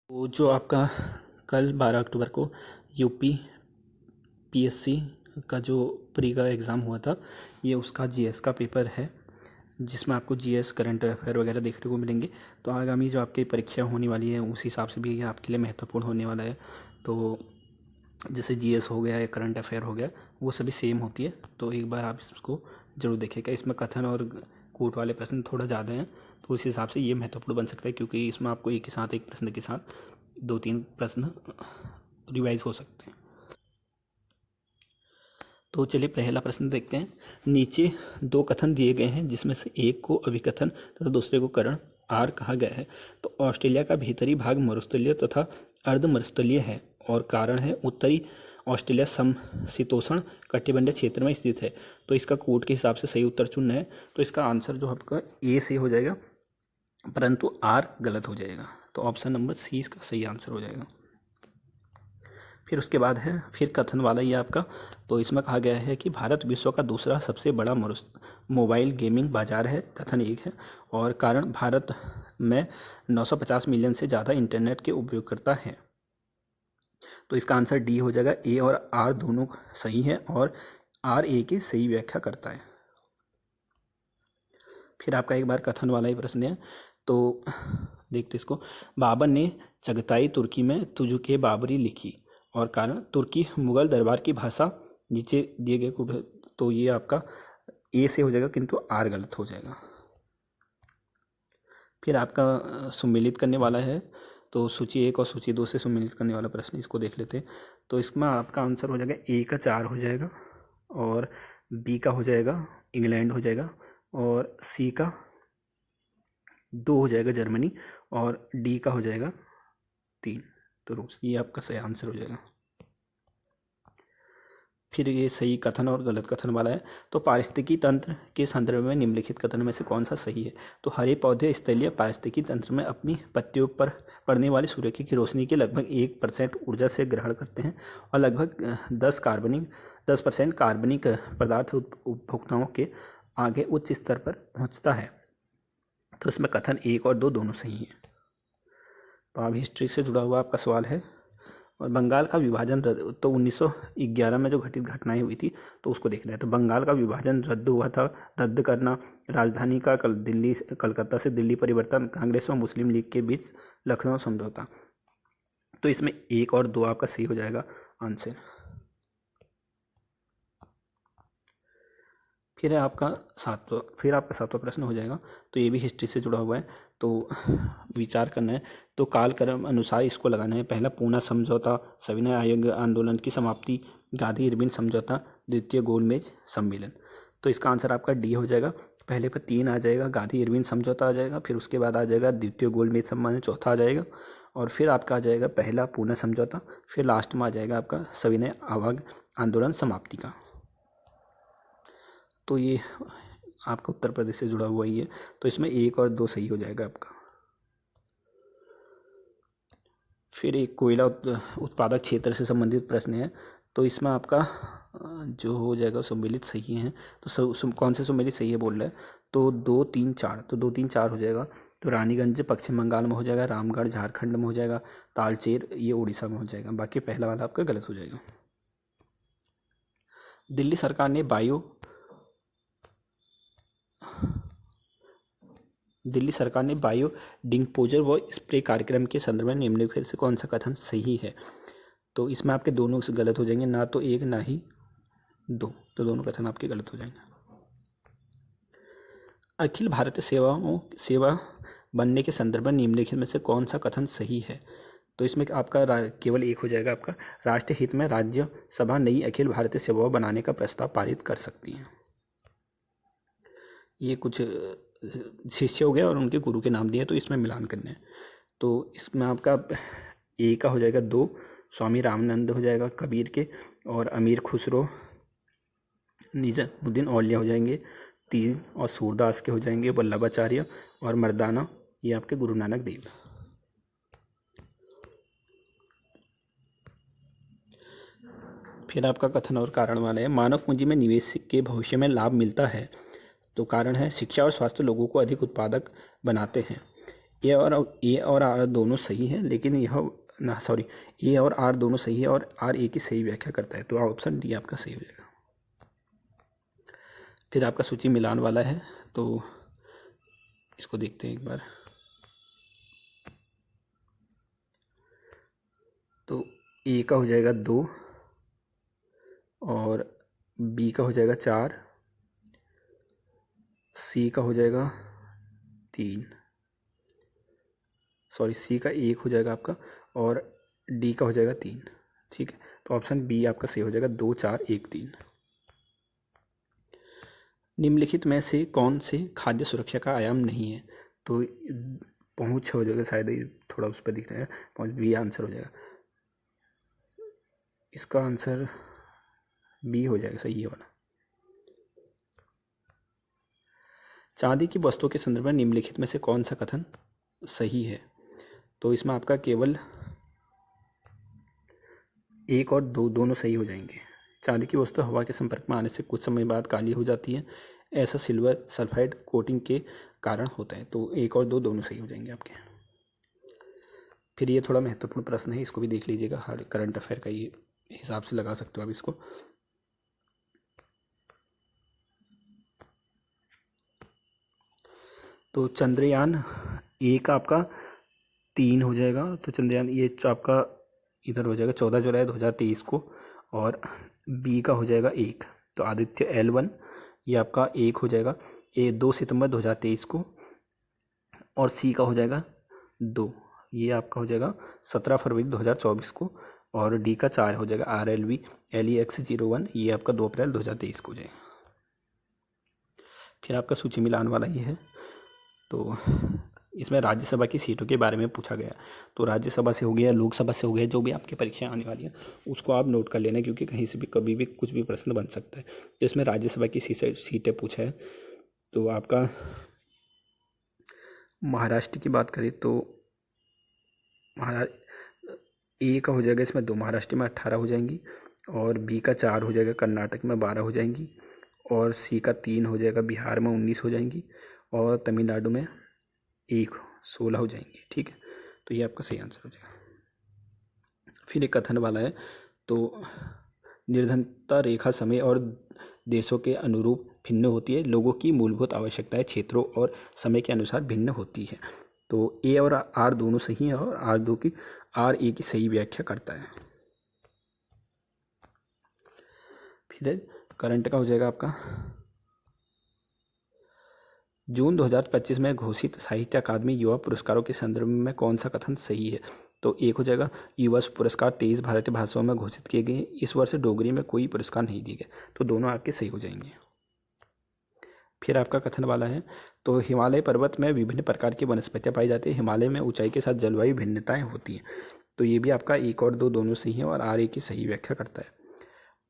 तो जो आपका कल 12 अक्टूबर को यूपी पीएससी का जो प्री का एग्ज़ाम हुआ था, ये उसका जीएस का पेपर है, जिसमें आपको जीएस करंट अफेयर वगैरह देखने को मिलेंगे। तो आगामी जो आपकी परीक्षा होने वाली है उस हिसाब से भी ये आपके लिए महत्वपूर्ण होने वाला है। तो जैसे जीएस हो गया या करंट अफेयर हो गया, वो सभी सेम होती है। तो एक बार आप इसको ज़रूर देखिएगा। इसमें कथन और कोट वाले प्रश्न थोड़ा ज़्यादा हैं, तो उस हिसाब से ये महत्वपूर्ण बन सकता है, क्योंकि इसमें आपको एक के साथ एक प्रश्न के साथ 2-3 प्रश्न रिवाइज हो सकते हैं। तो चलिए पहला प्रश्न देखते हैं। नीचे दो कथन दिए गए हैं, जिसमें से एक को अभिकथन तथा दूसरे को करण आर कहा गया है। तो ऑस्ट्रेलिया का भीतरी भाग मरुस्थलीय तथा अर्ध मरुस्थलीय है और कारण है उत्तरी ऑस्ट्रेलिया समशीतोष्ण कटिबंधीय क्षेत्र में स्थित है। तो इसका कोड के हिसाब से सही उत्तर चुनना है। तो इसका आंसर जो आपका ए से हो जाएगा, परंतु आर गलत हो जाएगा। तो ऑप्शन नंबर सी इसका सही आंसर हो जाएगा। फिर उसके बाद है फिर कथन वाला ये आपका। तो इसमें कहा गया है कि भारत विश्व का दूसरा सबसे बड़ा मोबाइल गेमिंग बाजार है। कथन एक है। और कारण भारत में 950 मिलियन से ज़्यादा इंटरनेट के उपयोगकर्ता हैं। तो इसका आंसर डी हो जाएगा। ए और आर दोनों सही है और आर ए की सही व्याख्या करता है। फिर आपका एक बार कथन वाला ही प्रश्न है, तो देखते इसको। बाबर ने चगताई तुर्की में तुजुके बाबरी लिखी और कारण तुर्की मुगल दरबार की भाषा। नीचे दिए गए तो ये आपका ए से हो जाएगा, किंतु आर गलत हो जाएगा। फिर आपका सुमेलित करने वाला है। तो सूची 1 और सूची 2 से सुमेलित करने वाला प्रश्न, इसको देख लेते हैं। तो इसमें आपका आंसर हो जाएगा ए का 4 हो जाएगा, और बी का हो जाएगा इंग्लैंड हो जाएगा, और सी का 2 हो जाएगा जर्मनी, और डी का हो जाएगा 3 तो रूस। ये आपका सही आंसर हो जाएगा। फिर ये सही कथन और गलत कथन वाला है। तो पारिस्थितिकी तंत्र के संदर्भ में निम्नलिखित कथन में से कौन सा सही है। तो हरे पौधे स्थलीय पारिस्थितिकी तंत्र में अपनी पत्तियों पर पड़ने वाली सूर्य की रोशनी के लगभग 1% ऊर्जा से ग्रहण करते हैं और लगभग 10% कार्बनिक पदार्थ उपभोक्ताओं के आगे उच्च स्तर पर पहुंचता है। तो इसमें कथन 1 और 2 दोनों सही हैं। तो अब हिस्ट्री से जुड़ा हुआ आपका सवाल है। और बंगाल का विभाजन रद्द, तो 1911 में जो घटित घटनाएं हुई थी, तो उसको देखना है। तो बंगाल का विभाजन रद्द हुआ था। रद्द करना, राजधानी का कलकत्ता से दिल्ली परिवर्तन, कांग्रेस और मुस्लिम लीग के बीच लखनऊ समझौता। तो इसमें 1 और 2 आपका सही हो जाएगा आंसर। फिर आपका सातवां प्रश्न हो जाएगा। तो ये भी हिस्ट्री से जुड़ा हुआ है, तो विचार करना है। तो कालक्रम अनुसार इसको लगाना है। पहला पूना समझौता, सविनय आयोग आंदोलन की समाप्ति, गांधी इरविन समझौता, द्वितीय गोलमेज सम्मेलन। तो इसका आंसर आपका डी हो जाएगा। पहले पर 3 आ जाएगा, गांधी इरविन समझौता आ जाएगा, फिर उसके बाद आ जाएगा द्वितीय गोलमेज सम्मेलन, चौथा आ जाएगा, और फिर आपका आ जाएगा पहला पूना समझौता, फिर लास्ट में आ जाएगा आपका सविनय आयोग आंदोलन समाप्ति का। तो ये आपका उत्तर प्रदेश से जुड़ा हुआ ही है। तो इसमें 1 और 2 सही हो जाएगा आपका। फिर एक कोयला उत्पादक क्षेत्र से संबंधित प्रश्न है। तो इसमें आपका जो हो जाएगा सम्मिलित सही है। तो कौन से सम्मिलित सही है बोल रहा है। तो 2, 3, 4, तो 2, 3, 4 हो जाएगा। तो रानीगंज पश्चिम बंगाल में हो जाएगा, रामगढ़ झारखंड में हो जाएगा, तालचेर ये उड़ीसा में हो जाएगा। बाकी पहला वाला आपका गलत हो जाएगा। दिल्ली सरकार ने बायो डिंपोजर व स्प्रे कार्यक्रम के संदर्भ में निम्नलिखित से कौन सा कथन सही है। तो इसमें आपके दोनों से गलत हो जाएंगे, ना तो 1 ना ही 2, तो दोनों कथन आपके गलत हो जाएंगे। अखिल भारतीय सेवा बनने के संदर्भ में निम्नलिखित में से कौन सा कथन सही है। तो इसमें आपका केवल 1 हो जाएगा आपका। राष्ट्रीय हित में राज्यसभा नई अखिल भारतीय सेवा बनाने का प्रस्ताव पारित कर सकती है। ये कुछ शिष्य हो गए और उनके गुरु के नाम दिए, तो इसमें मिलान करना है। तो इसमें आपका ए का हो जाएगा 2, स्वामी रामानंद हो जाएगा कबीर के, और अमीर खुसरो निजामुद्दीन औलिया हो जाएंगे 3, और सूरदास के हो जाएंगे वल्लभाचार्य, और मर्दाना ये आपके गुरु नानक देव। फिर आपका कथन और कारण वाला है। मानव पूंजी में निवेश के भविष्य में लाभ मिलता है। तो कारण है शिक्षा और स्वास्थ्य लोगों को अधिक उत्पादक बनाते हैं। ए और आर दोनों सही हैं, लेकिन यह ना सॉरी ए और आर दोनों सही है और आर ए की सही व्याख्या करता है, तो ऑप्शन डी आपका सही हो जाएगा। फिर आपका सूची मिलान वाला है, तो इसको देखते हैं एक बार। तो ए का हो जाएगा 2 और बी का हो जाएगा 4, सी का हो जाएगा 3, सॉरी सी का 1 हो जाएगा आपका और डी का हो जाएगा 3। ठीक है, तो ऑप्शन बी आपका सही हो जाएगा, 2 4 1 3। निम्नलिखित में से कौन से खाद्य सुरक्षा का आयाम नहीं है? तो पहुँच हो जाएगा, शायद ये थोड़ा उस पर दिख रहा है, पहुँच बी आंसर हो जाएगा। इसका आंसर बी हो जाएगा, सही है वाला। चांदी की वस्तुओं के संदर्भ में निम्नलिखित में से कौन सा कथन सही है? तो इसमें आपका केवल 1 और 2 दोनों सही हो जाएंगे। चांदी की वस्तु हवा के संपर्क में आने से कुछ समय बाद काली हो जाती है, ऐसा सिल्वर सल्फाइड कोटिंग के कारण होता है। तो 1 और 2 दोनों सही हो जाएंगे आपके। फिर ये थोड़ा महत्वपूर्ण प्रश्न है, इसको भी देख लीजिएगा, हर करंट अफेयर का ये हिसाब से लगा सकते हो आप इसको। तो चंद्रयान ए का आपका 3 हो जाएगा, तो चंद्रयान ये आपका इधर हो जाएगा 14 जुलाई 2023 को, और बी का हो जाएगा 1, तो आदित्य L1 ये आपका 1 हो जाएगा, ए 2 सितंबर 2023 को, और सी का हो जाएगा 2, ये आपका हो जाएगा 17 फरवरी 2024 को, और डी का 4 हो जाएगा RLV LEX01, ये आपका 2 अप्रैल 2023 को हो जाएगा। फिर आपका सूची मिलान वाला ये है, तो इसमें राज्यसभा की सीटों के बारे में पूछा गया। तो राज्यसभा से हो गया, लोकसभा से हो गया, जो भी आपकी परीक्षा आने वाली है उसको आप नोट कर लेना, क्योंकि कहीं से भी कभी भी कुछ भी प्रश्न बन सकता है। तो इसमें राज्यसभा की सीटें पूछा है, तो आपका महाराष्ट्र की बात करें तो ए का हो जाएगा इसमें 2, महाराष्ट्र में 18 हो जाएंगी, और बी का 4 हो जाएगा, कर्नाटक में 12 हो जाएंगी, और सी का 3 हो जाएगा, बिहार में 19 हो जाएंगी, और तमिलनाडु में 16 हो जाएंगी। ठीक है, तो ये आपका सही आंसर हो जाएगा। फिर एक कथन वाला है, तो निर्धनता रेखा समय और देशों के अनुरूप भिन्न होती है, लोगों की मूलभूत आवश्यकताएं क्षेत्रों और समय के अनुसार भिन्न होती है। तो ए और आर दोनों सही है, और आर ए की सही व्याख्या करता है। फिर करंट का हो जाएगा आपका, जून 2025 में घोषित साहित्य अकादमी युवा पुरस्कारों के संदर्भ में कौन सा कथन सही है? तो एक हो जाएगा, युवा पुरस्कार 23 भारतीय भाषाओं में घोषित किए गए, इस वर्ष डोगरी में कोई पुरस्कार नहीं दिए गए, तो दोनों आपके सही हो जाएंगे। फिर आपका कथन वाला है, तो हिमालय पर्वत में विभिन्न प्रकार की वनस्पतियाँ पाई जाती है, हिमालय में ऊंचाई के साथ जलवायु भिन्नताएं होती हैं, तो ये भी आपका 1 और 2 दोनों सही है, और आर ए की सही व्याख्या करता है।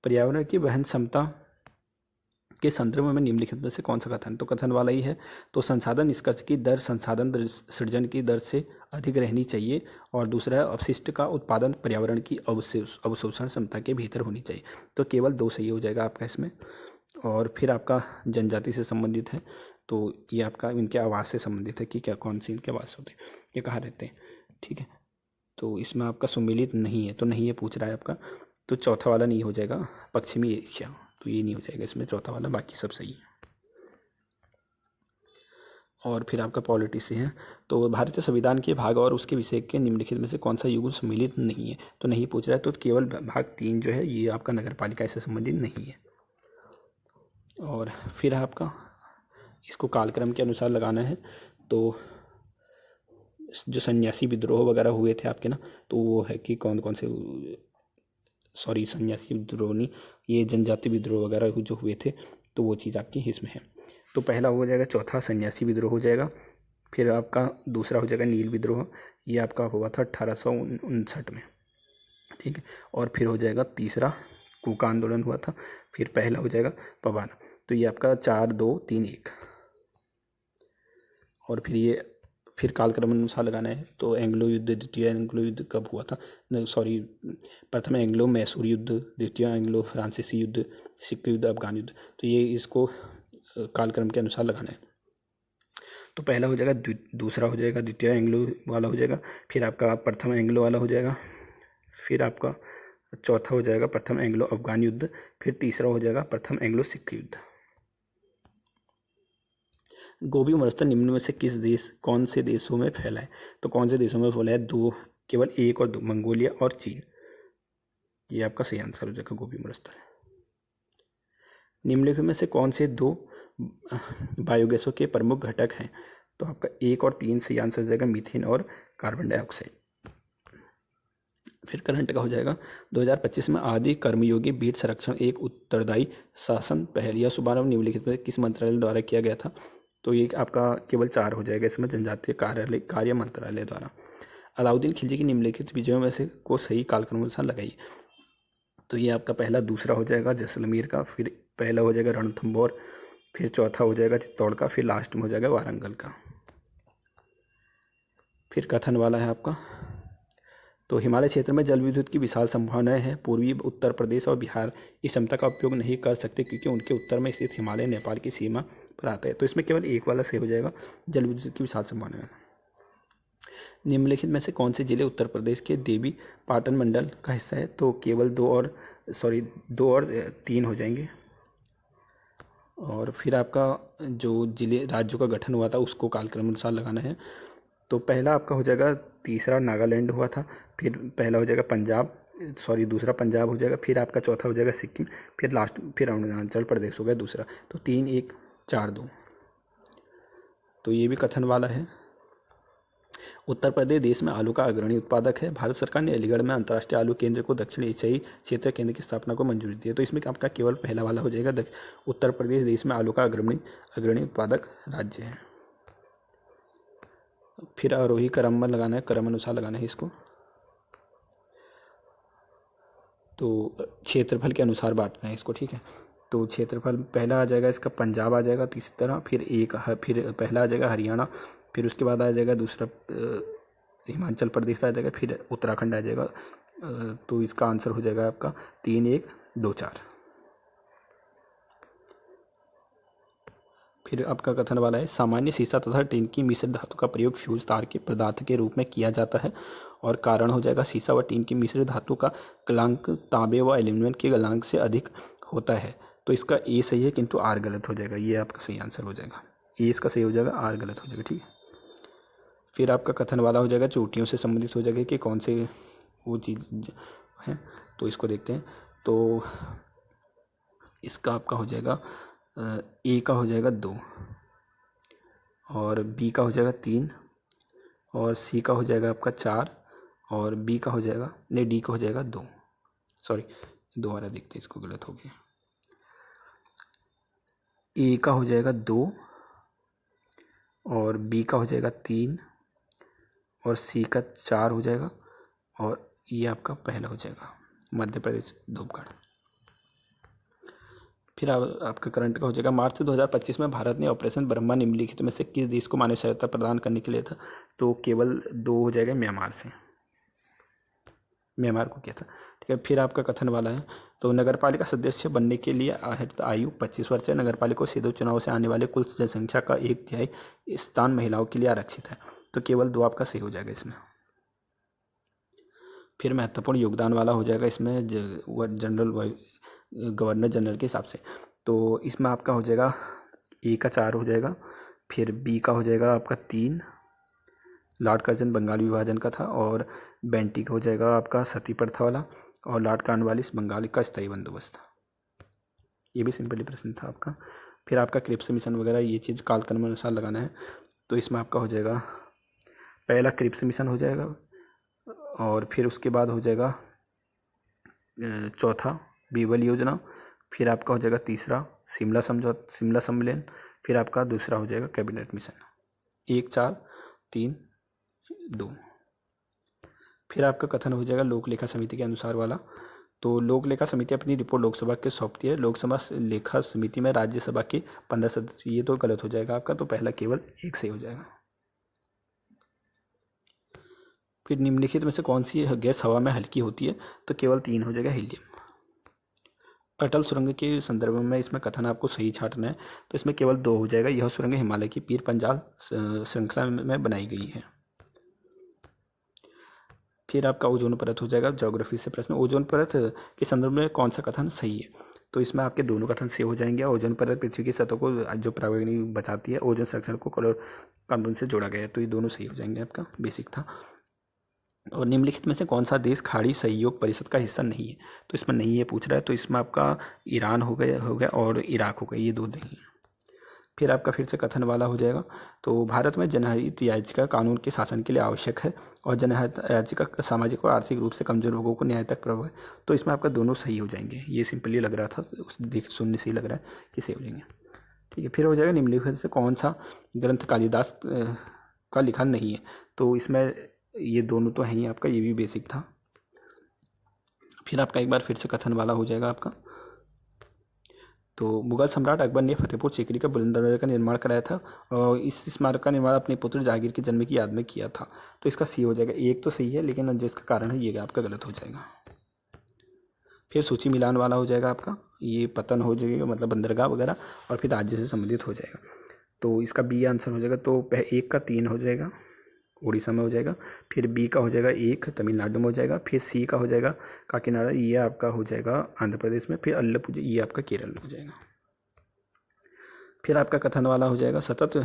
पर्यावरण की वहन क्षमता के संदर्भ में निम्नलिखित में से कौन सा कथन? तो कथन वाला ही है, तो संसाधन निष्कर्ष की दर संसाधन सृजन की दर से अधिक रहनी चाहिए, और दूसरा है अपशिष्ट का उत्पादन पर्यावरण की अवशोषण क्षमता के भीतर होनी चाहिए, तो केवल 2 सही हो जाएगा आपका इसमें। और फिर आपका जनजाति से संबंधित है, तो ये आपका इनके आवास से संबंधित है कि क्या कौन से इनके आवास होते हैं, ये कहाँ रहते हैं। ठीक है, तो इसमें आपका सुमेलित नहीं है, तो नहीं ये पूछ रहा है आपका, तो चौथा वाला नहीं हो जाएगा, पश्चिमी एशिया, तो ये नहीं हो जाएगा इसमें चौथा वाला, बाकी सब सही है। और फिर आपका पॉलिटी से है, तो भारतीय संविधान के भाग और उसके विषय के निम्नलिखित में से कौन सा युग्म सम्मिलित नहीं है? तो नहीं पूछ रहा है, तो केवल भाग 3 जो है ये आपका नगर पालिका से संबंधित नहीं है। और फिर आपका इसको कालक्रम के अनुसार लगाना है, तो जो सन्यासी विद्रोह वगैरह हुए थे आपके ना, तो वो है कि कौन कौन से, सॉरी सन्यासी विद्रोह नहीं, ये जनजाति विद्रोह वगैरह जो हुए थे, तो वो चीज़ आपकी इसमें है। तो पहला हो जाएगा, चौथा सन्यासी विद्रोह हो जाएगा, फिर आपका दूसरा हो जाएगा नील विद्रोह, ये आपका हुआ था 1859 में। ठीक है, और फिर हो जाएगा तीसरा कूका आंदोलन हुआ था, फिर पहला हो जाएगा पवाना, तो ये आपका 4 2 3 1। और फिर कालक्रम अनुसार लगाना है, तो एंग्लो युद्ध, द्वितीय एंग्लो युद्ध कब हुआ था? सॉरी, प्रथम एंग्लो मैसूर युद्ध, द्वितीय एंग्लो फ्रांसीसी युद्ध, सिख युद्ध, अफगान युद्ध, तो ये इसको कालक्रम के अनुसार लगाना है। तो पहला हो जाएगा, दूसरा हो जाएगा द्वितीय एंग्लो वाला हो जाएगा, फिर आपका प्रथम एंग्लो वाला हो जाएगा, फिर आपका चौथा हो जाएगा प्रथम एंग्लो अफगान युद्ध, फिर तीसरा हो जाएगा प्रथम एंग्लो सिख युद्ध। गोभी मरुस्थल निम्न में से कौन से देशों में फैला है? तो कौन से देशों में फैला है? दो, केवल एक और दो, मंगोलिया और चीन। ये आपका सही आंसर हो जाएगा गोभी मरुस्थल। निम्नलिखित में से कौन से दो बायोगैसों के प्रमुख घटक हैं? तो आपका 1 और 3 सही आंसर हो जाएगा, मीथेन और कार्बन डाइऑक्साइड। फिर करंट का हो जाएगा 2025 में आदि कर्मयोगी बीट संरक्षण एक उत्तरदायी शासन पहल या शुभारंभ निम्नलिखित में किस मंत्रालय द्वारा किया गया था? तो ये आपका केवल 4 हो जाएगा इसमें, जनजातीय कार्य मंत्रालय द्वारा। अलाउद्दीन खिलजी की निम्नलिखित विजयों में से को सही कालक्रम अनुसार लगाइए। तो ये आपका पहला दूसरा हो जाएगा जैसलमेर का, फिर पहला हो जाएगा रणथंभौर, फिर चौथा हो जाएगा चित्तौड़ का, फिर लास्ट में हो जाएगा वारंगल का। फिर कथन वाला है आपका, तो हिमालय क्षेत्र में जल विद्युत की विशाल संभावनाएं हैं। पूर्वी उत्तर प्रदेश और बिहार इस क्षमता का उपयोग नहीं कर सकते क्योंकि उनके उत्तर में स्थित हिमालय नेपाल की सीमा पर आता है। तो इसमें केवल एक वाला सही हो जाएगा, जल विद्युत की विशाल संभावनाएं। निम्नलिखित में से कौन से जिले उत्तर प्रदेश के देवी पाटन मंडल का हिस्सा है? तो केवल 2 और 3 हो जाएंगे। और फिर आपका जो जिले राज्यों का गठन हुआ था उसको कालक्रम अनुसार लगाना है। तो पहला आपका हो जाएगा, तीसरा नागालैंड हुआ था, फिर पहला हो जाएगा दूसरा पंजाब हो जाएगा, फिर आपका चौथा हो जाएगा सिक्किम, फिर लास्ट फिर अरुणाचल प्रदेश हो गया दूसरा। तो 3, 1, 4, 2। तो ये भी कथन वाला है। उत्तर प्रदेश देश में आलू का अग्रणी उत्पादक है। भारत सरकार ने अलीगढ़ में अंतर्राष्ट्रीय आलू केंद्र को दक्षिण एशियाई क्षेत्र केंद्र की स्थापना को मंजूरी दी है। तो इसमें आपका केवल पहला वाला हो जाएगा, उत्तर प्रदेश देश में आलू का अग्रणी उत्पादक राज्य है। फिर आरोही क्रम में लगाना है, क्रम अनुसार लगाना है इसको। तो क्षेत्रफल के अनुसार बांटना है इसको, ठीक है। तो क्षेत्रफल पहला आ जाएगा इसका पंजाब आ जाएगा तीसरी तरह, फिर पहला आ जाएगा हरियाणा, फिर उसके बाद आ जाएगा दूसरा हिमाचल प्रदेश आ जाएगा, फिर उत्तराखंड आ जाएगा। तो इसका आंसर हो जाएगा आपका 3, 1, 2, 4। फिर आपका कथन वाला है, सामान्य सीसा तथा टिन की मिश्र धातु का प्रयोग फ्यूज तार के पदार्थ के रूप में किया जाता है। और कारण हो जाएगा, सीसा व टिन की मिश्र धातु का गलनांक तांबे व एल्यूमिनियम के गलनांक से अधिक होता है। तो इसका ए सही है किंतु आर गलत हो जाएगा। ये आपका सही आंसर हो जाएगा, ए इसका सही हो जाएगा, आर गलत हो जाएगा, ठीक है। फिर आपका कथन वाला हो जाएगा, चोटियों से संबंधित हो जाएगा कि कौन से वो चीज़ है। तो इसको देखते हैं। तो इसका आपका हो जाएगा, ए का हो जाएगा 2, और बी का हो जाएगा 3, और सी का हो जाएगा आपका 4, और बी का हो जाएगा नहीं, डी का हो जाएगा 2। सॉरी, दोबारा देखते हैं, इसको गलत हो गया। ए का हो जाएगा 2, और बी का हो जाएगा 3, और सी का 4 हो जाएगा, और ये आपका पहला हो जाएगा मध्य प्रदेश धूपगढ़। फिर आपका करंट का हो जाएगा, मार्च 2025 में भारत ने ऑपरेशन ब्रह्मा निम्नलिखित में से किस देश को मानव सहायता प्रदान करने के लिए था? तो केवल 2 हो जाएगा, म्यांमार को किया था, ठीक है। फिर आपका कथन वाला है, तो नगरपालिका सदस्य बनने के लिए आयु 25 वर्ष है। नगरपालिका सीधे चुनाव से आने वाले कुल जनसंख्या का 1/3 स्थान महिलाओं के लिए आरक्षित है। तो केवल 2 आपका सही हो जाएगा इसमें। फिर महत्वपूर्ण योगदान वाला हो जाएगा इसमें गवर्नर जनरल के हिसाब से। तो इसमें आपका हो जाएगा, ए का 4 हो जाएगा, फिर बी का हो जाएगा आपका 3, लॉर्ड कर्जन बंगाल विभाजन का था, और बेंटी का हो जाएगा आपका सती प्रथा वाला, और लॉर्ड कॉर्नवालिस बंगाल का स्थायी बंदोबस्त। ये भी सिंपली प्रश्न था आपका। फिर आपका क्रिप्स मिशन वगैरह ये चीज़ कालक्रम अनुसार लगाना है। तो इसमें आपका हो जाएगा, पहला क्रिप्स मिशन हो जाएगा, और फिर उसके बाद हो जाएगा चौथा बीवल योजना, फिर आपका हो जाएगा तीसरा शिमला सम्मेलन, फिर आपका दूसरा हो जाएगा कैबिनेट मिशन। 1, 4, 3, 2। फिर आपका कथन हो जाएगा लोक लेखा समिति के अनुसार वाला। तो लोक लेखा समिति अपनी रिपोर्ट लोकसभा के सौंपती है। लोकसभा लेखा समिति में राज्यसभा के 15 सदस्य। ये तो गलत हो जाएगा आपका, तो पहला केवल 1 सही हो जाएगा। फिर निम्नलिखित में से कौन सी गैस हवा में हल्की होती है? तो केवल 3 हो जाएगा, हीलियम। अटल सुरंग के संदर्भ में इसमें कथन आपको सही छांटना है, तो इसमें केवल 2 हो जाएगा। यह सुरंग हिमालय की पीर पंजाल श्रृंखला में बनाई गई है। फिर आपका ओजोन परत हो जाएगा। ज्योग्राफी से प्रश्न, ओजोन परत के संदर्भ में कौन सा कथन सही है? तो इसमें आपके दोनों कथन सही हो जाएंगे। ओजोन परत पृथ्वी की सतह को जो पराबैंगनी बचाती है, ओजोन संरक्षण को कलर कार्बन से जोड़ा गया है, तो ये दोनों सही हो जाएंगे। आपका बेसिक था। और निम्नलिखित में से कौन सा देश खाड़ी सहयोग परिषद का हिस्सा नहीं है? तो इसमें नहीं है पूछ रहा है, तो इसमें आपका ईरान हो गया और इराक हो गया, ये 2 नहीं है। फिर आपका फिर से कथन वाला हो जाएगा। तो भारत में जनहित याचिका कानून के शासन के लिए आवश्यक है और जनहित याचिका सामाजिक और आर्थिक रूप से कमजोर लोगों को न्याय तक प्रभाव है, तो इसमें आपका दोनों सही हो जाएंगे। ये सिंपली लग रहा था, देख सुनने से ही लग रहा है कि सही हो जाएंगे। ठीक है। फिर हो जाएगा निम्नलिखित से कौन सा ग्रंथ कालिदास का लिखा नहीं है? तो इसमें ये दोनों तो हैं ही आपका, ये भी बेसिक था। फिर आपका एक बार फिर से कथन वाला हो जाएगा आपका। तो मुगल सम्राट अकबर ने फतेहपुर सीकरी का बुलंद दरवाजे का निर्माण कराया था और इस स्मारक का निर्माण अपने पुत्र जहांगीर के जन्म की याद में किया था, तो इसका सी हो जाएगा। एक तो सही है, लेकिन जिसका कारण है ये आपका गलत हो जाएगा। फिर सूची मिलान वाला हो जाएगा आपका, ये पतन हो जाएगा मतलब बंदरगाह वगैरह, और फिर राज्य से संबंधित हो जाएगा, तो इसका बी आंसर हो जाएगा। तो 1 का 3 हो जाएगा, उड़ीसा में हो जाएगा। फिर बी का हो जाएगा 1 तमिलनाडु में हो जाएगा। फिर सी का हो जाएगा काकीनाडा, ये आपका हो जाएगा आंध्र प्रदेश में। फिर अल्लपुझा, ये आपका केरल में हो जाएगा। फिर आपका कथन वाला हो जाएगा सतत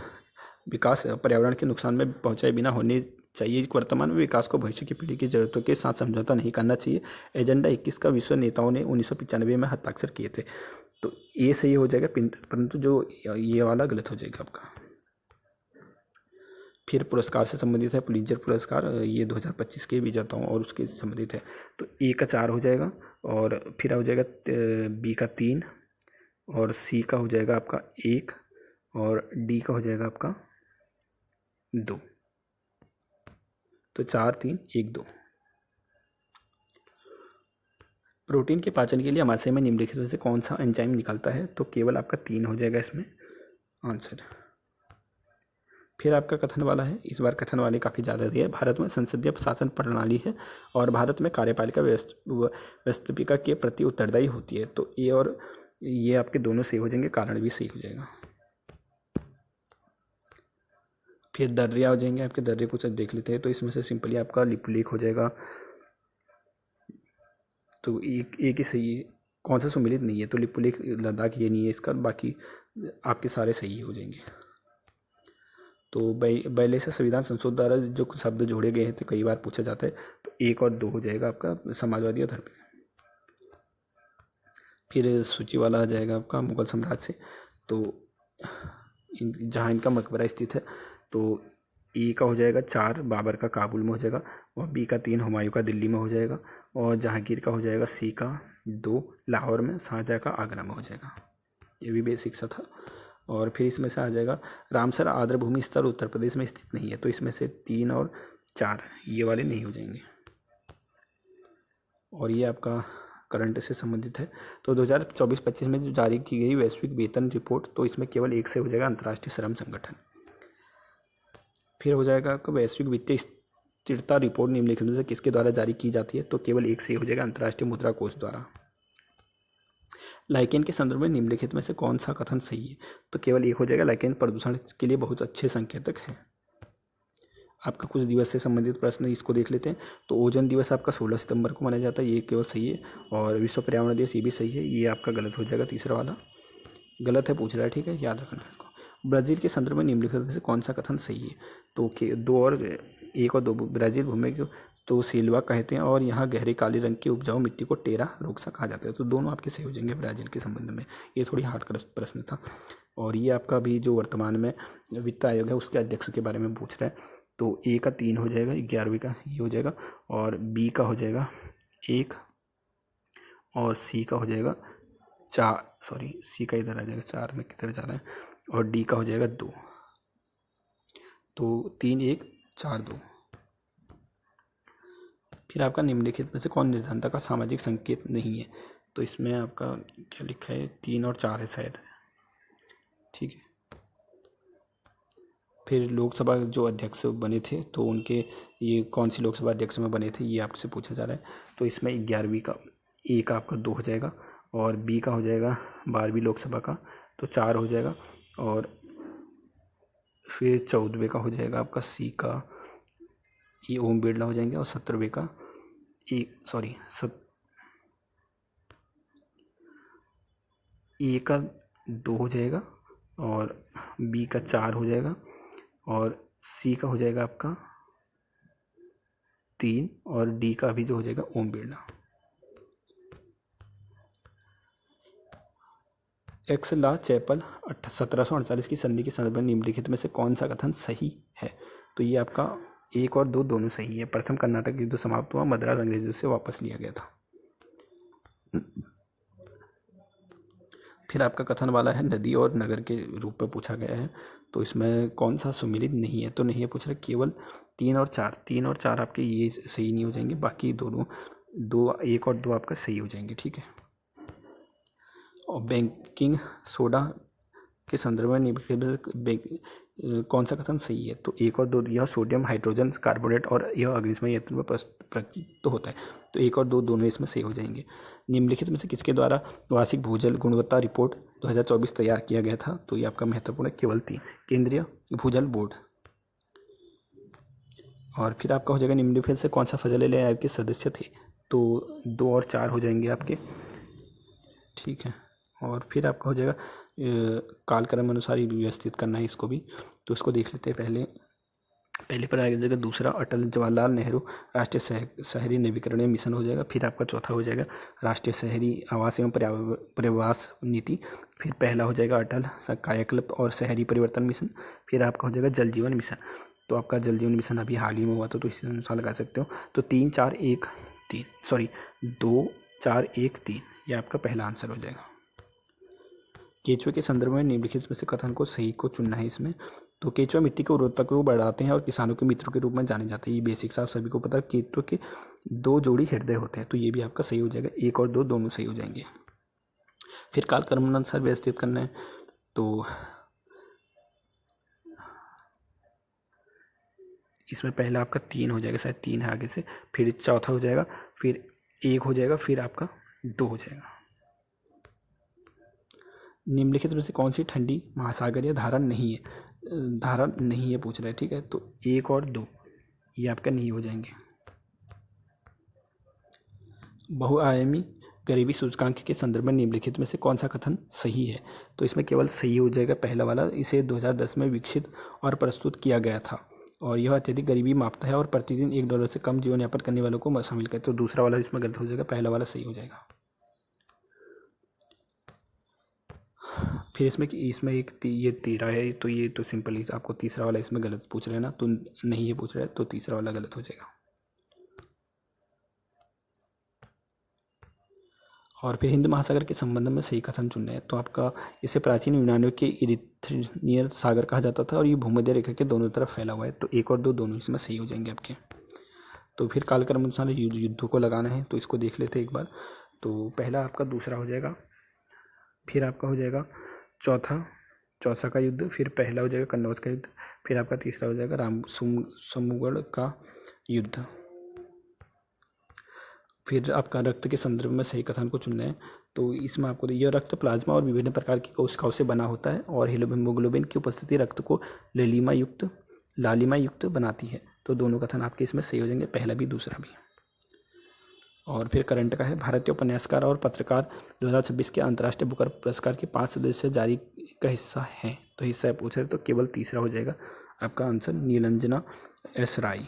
विकास पर्यावरण के नुकसान में पहुंचाए बिना होने चाहिए। वर्तमान में विकास को भविष्य की पीढ़ी की जरूरतों के साथ समझौता नहीं करना चाहिए। एजेंडा 21 का विश्व नेताओं ने 1995 में हस्ताक्षर किए थे, तो ये सही हो जाएगा, परंतु जो ये वाला गलत हो जाएगा आपका। फिर पुरस्कार से संबंधित है पुलित्जर पुरस्कार, ये 2025 के विजेताओं और उसके संबंधित है, तो ए का 4 हो जाएगा। और फिर हो जाएगा बी का 3 और सी का हो जाएगा आपका 1 और डी का हो जाएगा आपका 2। तो 4 3 1 2। प्रोटीन के पाचन के लिए आमाशय में निम्नलिखित में से कौन सा एंजाइम निकलता है? तो केवल आपका 3 हो जाएगा इसमें आंसर। फिर आपका कथन वाला है, इस बार कथन वाले काफ़ी ज़्यादा दिया है। भारत में संसदीय शासन प्रणाली है और भारत में कार्यपालिका व्यवस्थापिका के प्रति उत्तरदायी होती है, तो ये और ये आपके दोनों सही हो जाएंगे, कारण भी सही हो जाएगा। फिर दर्रे हो जाएंगे आपके, दर्रे कुछ देख लेते हैं। तो इसमें से सिंपली आपका लिपुलेख हो जाएगा, तो एक ही सही है। कौन सा सम्मिलित नहीं है? तो लिपुलेख लद्दाख ये नहीं है इसका, बाकी आपके सारे सही हो जाएंगे। तो बैले से संविधान संशोधन द्वारा जो शब्द जोड़े गए हैं तो कई बार पूछा जाता है, तो 1 और 2 हो जाएगा आपका समाजवादी और धर्म। फिर सूची वाला आ जाएगा आपका मुगल साम्राज्य से, तो जहाँ इनका मकबरा स्थित है, तो ए का हो जाएगा 4 बाबर का काबुल में हो जाएगा, और बी का 3 हुमायूं का दिल्ली में हो जाएगा, और जहांगीर का हो जाएगा सी का 2 लाहौर में, शाहजहाँ का आगरा में हो जाएगा। ये भी बेसिक सा था। और फिर इसमें से आ जाएगा रामसर आर्द्र भूमि स्थल उत्तर प्रदेश में स्थित नहीं है, तो इसमें से 3 और 4 ये वाले नहीं हो जाएंगे। और ये आपका करंट से संबंधित है। तो 2024-25 में जो जारी की गई वैश्विक वेतन रिपोर्ट, तो इसमें केवल 1 से हो जाएगा अंतर्राष्ट्रीय श्रम संगठन। फिर हो जाएगा आपका वैश्विक वित्तीय स्थिरता रिपोर्ट निम्नलिखित में से किसके द्वारा जारी की जाती है? तो केवल 1 से हो जाएगा अंतर्राष्ट्रीय मुद्रा कोष द्वारा। लाइकेन के संदर्भ में निम्नलिखित में से कौन सा कथन सही है? तो केवल 1 हो जाएगा, लाइकेन प्रदूषण के लिए बहुत अच्छे संकेतक है। आपका कुछ दिवस से संबंधित प्रश्न इसको देख लेते हैं। तो ओजोन दिवस आपका 16 सितंबर को मनाया जाता है, ये केवल सही है। और विश्व पर्यावरण दिवस ये भी सही है, ये आपका गलत हो जाएगा, तीसरा वाला गलत है पूछ रहा है, ठीक है, याद रखना इसको। ब्राज़ील के संदर्भ में निम्नलिखित में से कौन सा कथन सही है? तो 2 और 1 और 2 ब्राज़ील भूमि को तो सिल्वा कहते हैं और यहाँ गहरे काले रंग की उपजाऊ मिट्टी को टेरा रोक्सा कहा जाता है, तो दोनों आपके सही हो जाएंगे ब्राज़ील के संबंध में। ये थोड़ी हार्ड प्रश्न था। और ये आपका भी जो वर्तमान में वित्त आयोग है उसके अध्यक्ष के बारे में पूछ रहा है, तो ए का 3 हो जाएगा, 11वीं का ये हो जाएगा, और बी का हो जाएगा 1 और सी का हो जाएगा 4, सॉरी सी का इधर आ जाएगा 4 में किधर जा रहा है, और डी का हो जाएगा 2। तो 3 1 4 2। फिर आपका निम्नलिखित में से कौन निर्धनता का सामाजिक संकेत नहीं है? तो इसमें आपका क्या लिखा है, 3 और 4 है शायद, ठीक है। फिर लोकसभा जो अध्यक्ष बने थे, तो उनके ये कौन सी लोकसभा अध्यक्ष में बने थे, ये आपसे पूछा जा रहा है। तो इसमें 11वीं का ए का आपका 2 हो जाएगा, और बी का हो जाएगा 12वीं लोकसभा का, तो 4 हो जाएगा। और फिर 14वें का हो जाएगा आपका सी का, ये ओम बिरला हो जाएंगे। और 17वें का ए का 2 हो जाएगा, और बी का 4 हो जाएगा, और सी का हो जाएगा आपका 3, और डी का भी जो हो जाएगा ओम बिरला। एक्स ला चैपल 1748 की संधि के संदर्भ में निम्नलिखित में से कौन सा कथन सही है? तो ये आपका 1 और 2 दोनों सही है। प्रथम कर्नाटक युद्ध समाप्त हुआ, मद्रास अंग्रेजों से वापस लिया गया था। फिर आपका कथन वाला है नदी और नगर के रूप में पूछा गया है, तो इसमें कौन सा सुमेलित नहीं है? तो नहीं है पूछ रहा, केवल 3 और 4 आपके ये सही नहीं हो जाएंगे, बाकी दोनों 1 और 2 आपका सही हो जाएंगे, ठीक है। और बेकिंग सोडा के संदर्भ में कौन सा कथन सही है? तो 1 और 2, यह सोडियम हाइड्रोजन कार्बोनेट और यह अग्निशमन यंत्र में प्रयुक्त होता है, तो 1 और 2 दोनों इसमें सही हो जाएंगे। निम्नलिखित में से किसके द्वारा वार्षिक भूजल गुणवत्ता रिपोर्ट 2024 तैयार किया गया था? तो ये आपका महत्वपूर्ण है, केवल 3, केंद्रीय भूजल बोर्ड। और फिर आपका हो जाएगा निम्नलिखित से कौन सा फजल आयोग के सदस्य थे? तो 2 और 4 हो जाएंगे आपके, ठीक है। और फिर आपका हो जाएगा कालक्रम अनुसार ही व्यवस्थित करना है इसको भी, तो इसको देख लेते हैं। पहले पर आ जाएगा दूसरा अटल जवाहरलाल नेहरू राष्ट्रीय शहरी नवीकरण मिशन हो जाएगा। फिर आपका चौथा हो जाएगा राष्ट्रीय शहरी आवास एवं पर्यावास नीति। फिर पहला हो जाएगा अटल कायाकल्प और शहरी परिवर्तन मिशन। फिर आपका हो जाएगा जल जीवन मिशन। तो आपका जल जीवन मिशन अभी हाल ही में हुआ था, तो इसी अनुसार लगा सकते हो। तो 2 4 1 3 ये आपका पहला आंसर हो जाएगा। केचुए के संदर्भ में निम्नलिखित में से कथन को सही को चुनना है इसमें। तो केचुआ मिट्टी की उर्वरता को बढ़ाते हैं और किसानों के मित्रों के रूप में जाने जाते हैं। ये बेसिक्स आप सभी को पता है। केचुए के 2 जोड़ी हृदय होते हैं, तो ये भी आपका सही हो जाएगा। 1 और 2 दोनों सही हो जाएंगे। फिर कालक्रम अनुसार व्यवस्थित करना है, तो इसमें पहला आपका 3 हो जाएगा, शायद 3 है आगे से। फिर चौथा हो जाएगा, फिर 1 हो जाएगा, फिर आपका 2 हो जाएगा। निम्नलिखित में से कौन सी ठंडी महासागर या धारा नहीं है पूछ रहा है, ठीक है। तो 1 और 2 ये आपका नहीं हो जाएंगे। बहुआयामी गरीबी सूचकांक के संदर्भ में निम्नलिखित में से कौन सा कथन सही है? तो इसमें केवल सही हो जाएगा पहला वाला। इसे 2010 में विकसित और प्रस्तुत किया गया था, और यह अत्यधिक गरीबी मापता है और प्रतिदिन $1 से कम जीवन यापन करने वालों को शामिल करता है। तो दूसरा वाला इसमें गलत हो जाएगा, पहला वाला सही हो जाएगा। फिर इसमें ये 13 है, तो ये तो सिंपल ही आपको तीसरा वाला इसमें गलत पूछ रहे हैं ना, तो नहीं ये पूछ रहा है, तो तीसरा वाला गलत हो जाएगा। और फिर हिंद महासागर के संबंध में सही कथन चुनना है। तो आपका इसे प्राचीन यूनानियों के इरिथ्रियन सागर कहा जाता था और ये भूमध्य रेखा के दोनों तरफ फैला हुआ है। तो 1 और 2 दोनों इसमें सही हो जाएंगे आपके। तो फिर कालक्रम अनुसार युद्धों को लगाना है, तो इसको देख लेते हैं एक बार। तो पहला आपका दूसरा हो जाएगा, फिर आपका हो जाएगा चौसा का युद्ध, फिर पहला हो जाएगा कन्नौज का युद्ध, फिर आपका तीसरा हो जाएगा रामसुमगढ़ का युद्ध। फिर आपका रक्त के संदर्भ में सही कथन को चुनना है। तो इसमें आपको यह रक्त प्लाज्मा और विभिन्न प्रकार की कोशिकाओं से बना होता है और हीमोग्लोबिन की उपस्थिति रक्त को लालिमा युक्त बनाती है। तो दोनों कथन आपके इसमें सही हो जाएंगे, पहला भी दूसरा भी। और फिर करंट का है, भारतीय उपन्यासकार और पत्रकार 2026 के अंतर्राष्ट्रीय बुकर पुरस्कार के 5 सदस्य जारी का हिस्सा हैं। तो हिस्सा पूछ रहे तो केवल तीसरा हो जाएगा आपका आंसर, नीलांजना एस राय।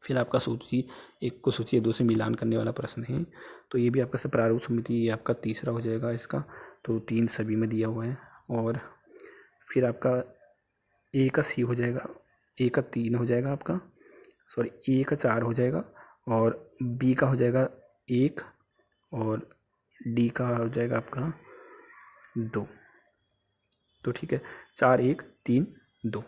फिर आपका सूची 1 को सूची 2 से मिलान करने वाला प्रश्न है, तो ये भी आपका प्रारूप समिति, ये आपका तीसरा हो जाएगा इसका। तो 3 सभी में दिया हुआ है। और फिर आपका ए का सी हो जाएगा, ए का 3 हो जाएगा आपका, सॉरी ए का 4 हो जाएगा, और बी का हो जाएगा 1, और डी का हो जाएगा आपका 2। तो ठीक है, 4 1 3 2।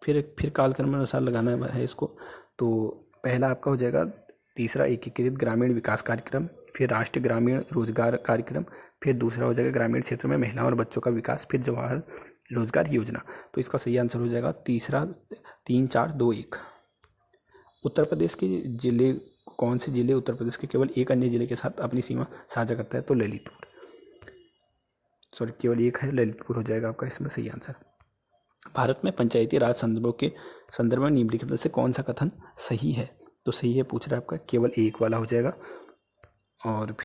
फिर कालक्रम अनुसार लगाना है इसको। तो पहला आपका हो जाएगा तीसरा एकीकृत ग्रामीण विकास कार्यक्रम, फिर राष्ट्रीय ग्रामीण रोजगार कार्यक्रम, फिर दूसरा हो जाएगा ग्रामीण क्षेत्र में महिलाओं और बच्चों का विकास, फिर जवाहर रोजगार योजना। तो इसका सही आंसर हो जाएगा तीसरा 3 4 2 1। उत्तर प्रदेश के जिले, कौन से जिले उत्तर प्रदेश के केवल एक अन्य जिले के साथ अपनी सीमा साझा करता है? तो ललितपुर, सॉरी केवल एक है, ललितपुर हो जाएगा आपका इसमें सही आंसर। भारत में पंचायती राज संदर्भ में निम्नलिखित में से कौन सा कथन सही है? तो सही है पूछ रहा है आपका केवल एक वाला हो जाएगा। और